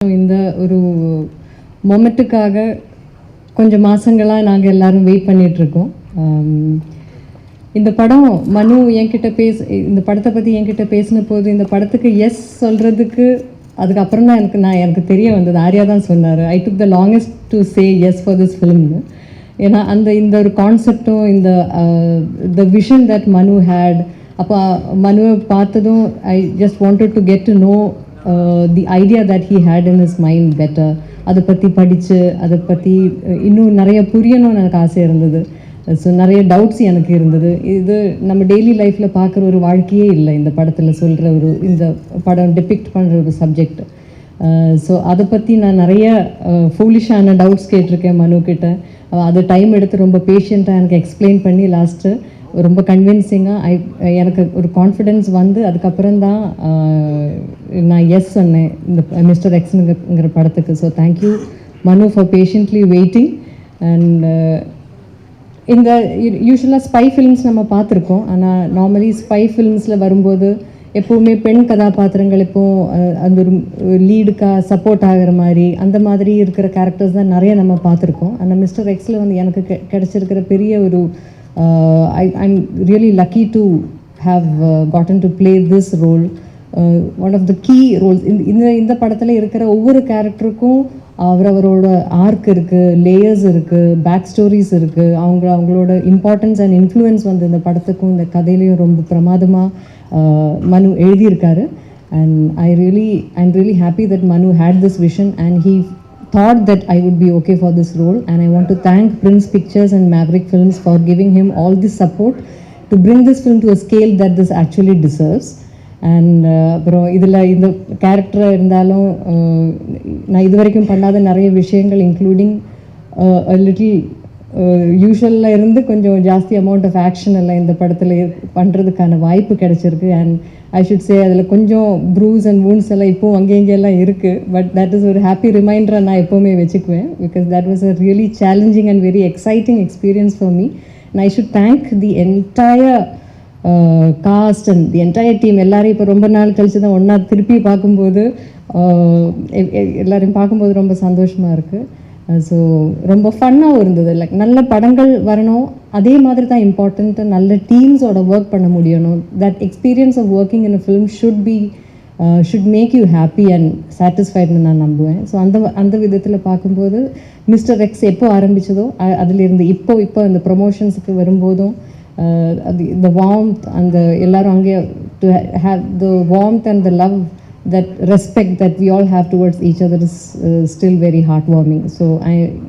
இந்த ஒரு மொமெண்ட்டுக்காக கொஞ்சம் மாதங்களாக நாங்கள் எல்லோரும் வெயிட் பண்ணிகிட்ருக்கோம். இந்த படம் மனு என்கிட்ட இந்த படத்தை பற்றி என்கிட்ட பேசின போது இந்த படத்துக்கு எஸ் சொல்கிறதுக்கு அதுக்கப்புறம் தான் எனக்கு தெரிய வந்தது. ஆர்யா தான் சொன்னார், I took the longest to say yes for this ஃபிலிம்னு. ஏன்னா இந்த ஒரு கான்செப்டும் the vision that Manu had, அப்போ மனுவை பார்த்ததும் I just wanted to get to know the idea that he had in his mind better. அதை பற்றி படித்து அதை பற்றி இன்னும் நிறைய புரியணும்னு எனக்கு ஆசை இருந்தது. ஸோ நிறைய டவுட்ஸ் எனக்கு இருந்தது. இது நம்ம டெய்லி லைஃப்பில் பார்க்குற ஒரு வாழ்க்கையே இல்லை இந்த படத்தில் சொல்கிற இந்த படம் டிபிக்ட் பண்ணுற ஒரு சப்ஜெக்ட். ஸோ அதை பற்றி நான் நிறைய ஃபூலிஷான டவுட்ஸ் கேட்டிருக்கேன் மனுக்கிட்ட. அது டைம் எடுத்து ரொம்ப பேஷண்ட்டாக எனக்கு எக்ஸ்பிளைன் பண்ணி லாஸ்ட்டு ரொம்ப கன்வின்சிங்காக எனக்கு ஒரு கான்ஃபிடென்ஸ் வந்து அதுக்கப்புறம் தான் நான் எஸ் சொன்னேன் இந்த மிஸ்டர் எக்ஸுங்கிற படத்துக்கு. ஸோ தேங்க்யூ மனு ஃபார் பேஷண்ட்லி வெயிட்டிங். அண்ட் இந்த யூஸ்வலாக ஸ்பை ஃபிலிம்ஸ் நம்ம பார்த்துருக்கோம். ஆனால் நார்மலி ஸ்பை ஃபிலிம்ஸில் வரும்போது எப்போவுமே பெண் கதாபாத்திரங்கள் அந்த ஒரு லீடுக்காக சப்போர்ட் ஆகிற மாதிரி அந்த மாதிரி இருக்கிற கேரக்டர்ஸ் தான் நிறைய நம்ம பார்த்துருக்கோம். ஆனால் மிஸ்டர் எக்ஸில் வந்து எனக்கு கிடச்சிருக்கிற பெரிய ஒரு I'm really lucky to have gotten to play this role. One of the key roles இந்த படத்தில் இருக்கிற ஒவ்வொரு கேரக்டருக்கும் அவரோட ஆர்க் இருக்குது, லேயர்ஸ் இருக்குது, பேக் ஸ்டோரிஸ் இருக்குது. அவங்களோட இம்பார்ட்டன்ஸ் அண்ட் இன்ஃப்ளூயன்ஸ் வந்து இந்த படத்துக்கும் இந்த கதையிலையும் ரொம்ப பிரமாதமாக மனு எழுதியிருக்காரு. And I'm really happy that Manu had this vision and he thought that I would be okay for this role. And I want to thank Prince Pictures and Maverick Films for giving him all this support to bring this film to a scale that this actually deserves. And அப்புறம் இதில் இந்த கேரக்டராக இருந்தாலும் நான் இது வரைக்கும் பண்ணாத நிறைய விஷயங்கள் இன்க்ளூடிங் லிட்டில் யூஷுவலில் இருந்து கொஞ்சம் ஜாஸ்தி அமௌண்ட் ஆஃப் ஆக்ஷன் எல்லாம் இந்த படத்தில் பண்ணுறதுக்கான வாய்ப்பு கிடச்சிருக்கு. அண்ட் ஐ ஷுட் சே அதில் கொஞ்சம் ப்ரூஸ் அண்ட் வூண்ட்ஸ் எல்லாம் இப்போது அங்கெல்லாம் இருக்குது. பட் தட் இஸ் ஒரு ஹாப்பி ரிமைண்டராக நான் எப்போவுமே வச்சுக்குவேன். Because that was a really challenging and very exciting experience for me. And I should thank the entire cost and the entire team. எல்லோரும் இப்போ ரொம்ப நாள் கழித்து தான் ஒன்றா திருப்பி பார்க்கும்போது எல்லோரையும் பார்க்கும்போது ரொம்ப சந்தோஷமாக இருக்குது. ஸோ ரொம்ப ஃபன்னாகவும் இருந்தது. லைக் நல்ல படங்கள் வரணும், அதே மாதிரி தான் இம்பார்ட்டண்ட்டு நல்ல டீம்ஸோட ஒர்க் பண்ண முடியணும். That experience of working in a film shoot make you happy and சாட்டிஸ்ஃபைடுன்னு நான் நம்புவேன். ஸோ அந்த விதத்தில் பார்க்கும்போது மிஸ்டர் எக்ஸ் எப்போ ஆரம்பித்ததோ அதிலிருந்து இப்போ இந்த ப்ரொமோஷன்ஸுக்கு வரும்போதும் அது இந்த வார்ம்த் அந்த எல்லோரும் அங்கே to have the warmth and the love, that respect that we all have towards each other is still very heartwarming. So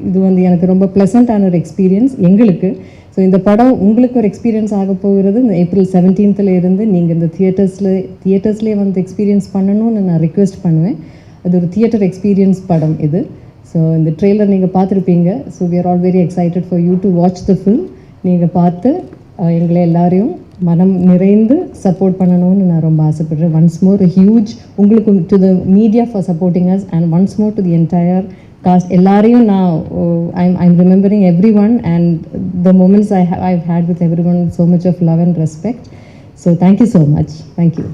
இது வந்து எனக்கு ரொம்ப ப்ளசண்ட்டான ஒரு எக்ஸ்பீரியன்ஸ் எங்களுக்கு. ஸோ இந்த படம் உங்களுக்கு ஒரு எக்ஸ்பீரியன்ஸ் ஆக போகிறது. இந்த April 17th இருந்து நீங்கள் இந்த தியேட்டர்ஸ்லேயே வந்து எக்ஸ்பீரியன்ஸ் பண்ணணும்னு நான் ரிக்வெஸ்ட் பண்ணுவேன். அது ஒரு தியேட்டர் எக்ஸ்பீரியன்ஸ் படம் இது. ஸோ இந்த ட்ரெய்லர் நீங்கள் பார்த்துருப்பீங்க. So we are all very excited for you to watch the film. நீங்கள் பார்த்து எங்களை எல்லாரையும் மனம் நிறைந்து சப்போர்ட் பண்ணணும்னு நான் ரொம்ப ஆசைப்படுறேன். ஒன்ஸ் மோர் ஹியூஜ் உங்களுக்கு to the media for supporting us and once more to the entire cast. எல்லாரையும் நான் I'm remembering everyone and the moments I've had with everyone so much of love and respect. So thank you so much. Thank you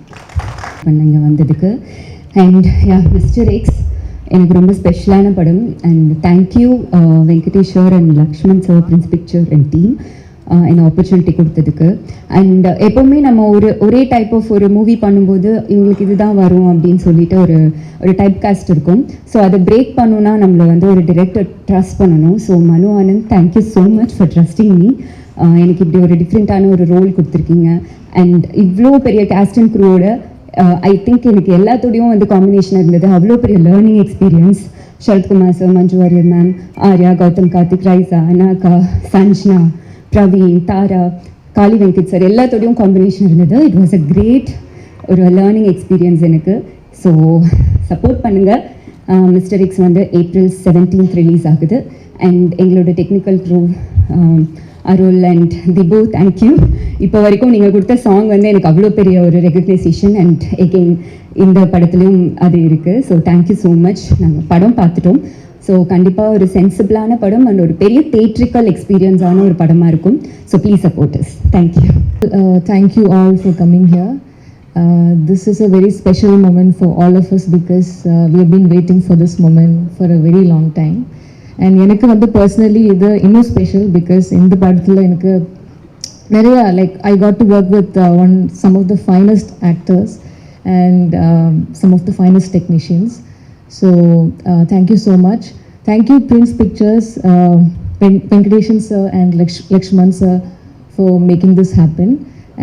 பண்ணுங்க வந்ததுக்கு. And mister X எனக்கு ரொம்ப ஸ்பெஷலான படம். And thank you Venkateshwar and Lakshman sir, Prince Picture and team இந்த opportunity கொடுத்ததுக்கு. And எப்போவுமே நம்ம ஒரே டைப் ஆஃப் ஒரு மூவி பண்ணும்போது இவங்களுக்கு இதுதான் வரும் அப்படின்னு சொல்லிட்டு ஒரு டைப் காஸ்ட் இருக்கும். ஸோ அதை பிரேக் பண்ணணுன்னா நம்மளை வந்து ஒரு டிரெக்டர் ட்ரஸ்ட் பண்ணணும். ஸோ மனு Anand, thank you so much for trusting me. எனக்கு இப்படி ஒரு டிஃப்ரெண்ட்டான ஒரு ரோல் கொடுத்துருக்கீங்க. அண்ட் இவ்வளோ பெரிய கேஸ்ட் அண்ட் க்ரூவோட ஐ திங்க் எனக்கு எல்லாத்தோடையும் வந்து காம்பினேஷன் இருந்தது. அவ்வளோ பெரிய learning experience. Sarathkumar sir, Manju Warrier ma'am, Arya, Gautham Karthik, Raiza, Anagha, Sanjana, Praveen, Tara, Kaali Venkat sir எல்லாத்தோடையும் காம்பினேஷன் இருந்தது. இட் வாஸ் அ கிரேட் ஒரு லேர்னிங் எக்ஸ்பீரியன்ஸ் எனக்கு. ஸோ சப்போர்ட் பண்ணுங்கள். மிஸ்டர் எக்ஸ் வந்து April 17th ரிலீஸ் ஆகுது. அண்ட் எங்களோட technical crew Arul and Dibu, thank you. இப்போ வரைக்கும் நீங்கள் கொடுத்த சாங் வந்து எனக்கு அவ்வளோ பெரிய ஒரு ரெகக்னைசேஷன். அண்ட் எகெயின் இந்த படத்துலையும் அது இருக்குது. So thank you so much. நாங்கள் படம் பார்த்துட்டோம். ஸோ கண்டிப்பாக ஒரு சென்சிபிளான படம் அண்ட் ஒரு பெரிய தேட்ரிக்கல் எக்ஸ்பீரியன்ஸான ஒரு படமாக இருக்கும். So please support us. Thank you. Thank you all for coming here. This is a very special moment for all of us because we have been waiting for this moment for a very long time. And எனக்கு வந்து personally இது இன்னும் special because இந்த படத்தில் எனக்கு நிறையா like I got to work with some of the finest actors and some of the finest technicians. So thank you so much. Thank you Prince Pictures, Venkateshan sir and Lakshman sir for making this happen.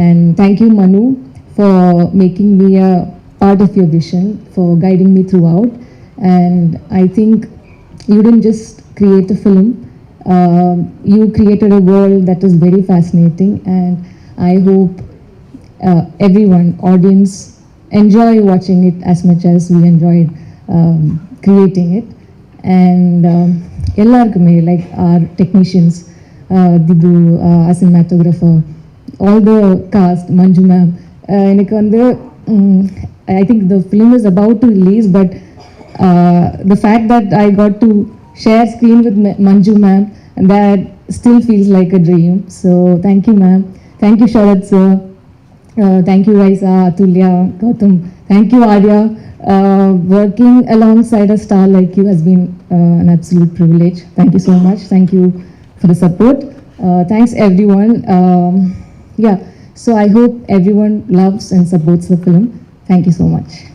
And thank you Manu for making me a part of your vision, for guiding me throughout. And I think you didn't just create a film, you created a world that is very fascinating, and I hope everyone, audience, enjoy watching it as much as we enjoyed creating it. And ellarkume, like our technicians, Dibu, our cinematographer, all the cast, Manju ma'am, எனக்கு வந்து I think the film is about to release, but the fact that I got to share screen with Manju ma'am, and that still feels like a dream. So thank you ma'am, thank you Sharad sir, thank you Raisa, Atulya, Gautam, thank you Arya. Working alongside a star like you has been an absolute privilege. Thank you so much. Thank you for the support. Thanks everyone. Yeah, so I hope everyone loves and supports the film. Thank you so much.